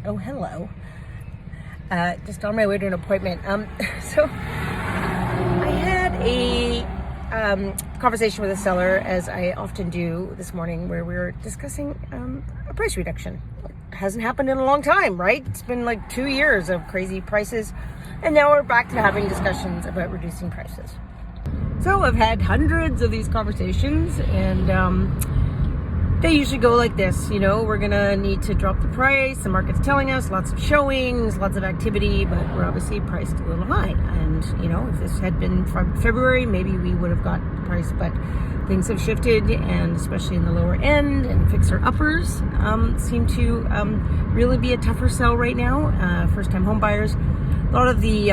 Oh, hello. Just on my way to an appointment. So I had a conversation with a seller, as I often do this morning, where we were discussing a price reduction. It hasn't happened in a long time, right? It's been like 2 years of crazy prices, and now we're back to having discussions about reducing prices. So I've had hundreds of these conversations, and they usually go like this. We're gonna need to drop the price. The market's telling us lots of showings, lots of activity, but we're obviously priced a little high. And if this had been from February, maybe we would have got the price, but things have shifted, and especially in the lower end and fixer uppers seem to really be a tougher sell right now. First-time home buyers. A lot of the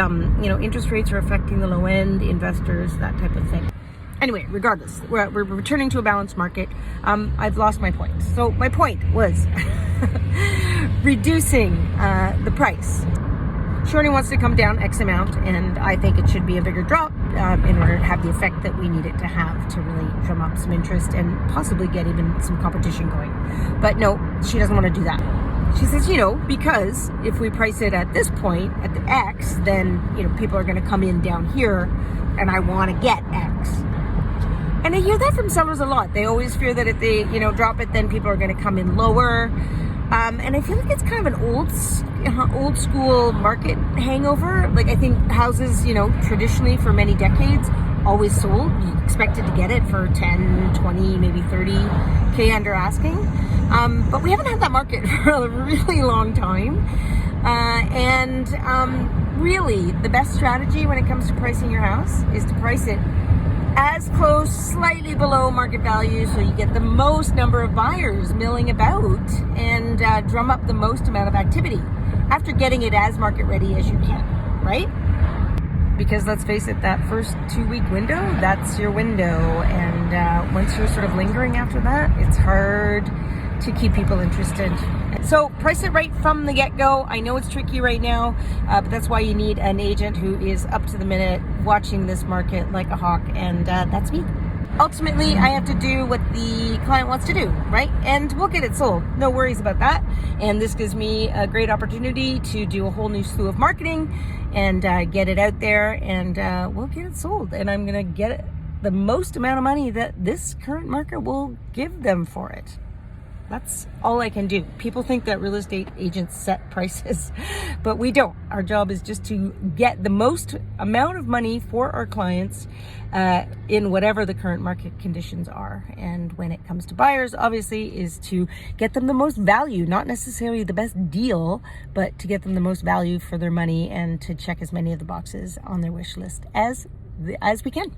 interest rates are affecting the low end investors, that type of thing. Anyway, regardless, we're returning to a balanced market. I've lost my point. So my point was reducing the price. Shorting wants to come down X amount, and I think it should be a bigger drop in order to have the effect that we need it to have to really drum up some interest and possibly get even some competition going. But no, she doesn't want to do that. She says, because if we price it at this point, at the X, then, people are going to come in down here, and I want to get X. And I hear that from sellers a lot. They always fear that if they, drop it, then people are going to come in lower. And I feel like it's kind of an old school market hangover. Like, I think houses, traditionally for many decades, always sold. You expected to get it for 10, 20, maybe 30K under asking. But we haven't had that market for a really long time. Really, the best strategy when it comes to pricing your house is to price it as close, slightly below market value, so you get the most number of buyers milling about and drum up the most amount of activity after getting it as market ready as you can, right? Because let's face it, that first 2-week window, that's your window. And once you're sort of lingering after that, it's hard to keep people interested. So price it right from the get-go. I know it's tricky right now, but that's why you need an agent who is up to the minute, watching this market like a hawk, and that's me. Ultimately, I have to do what the client wants to do, right? And we'll get it sold. No worries about that. And this gives me a great opportunity to do a whole new slew of marketing and get it out there, and we'll get it sold. And I'm going to get the most amount of money that this current market will give them for it. That's all I can do. People think that real estate agents set prices, but we don't. Our job is just to get the most amount of money for our clients in whatever the current market conditions are. And when it comes to buyers, obviously, is to get them the most value, not necessarily the best deal, but to get them the most value for their money and to check as many of the boxes on their wish list as we can.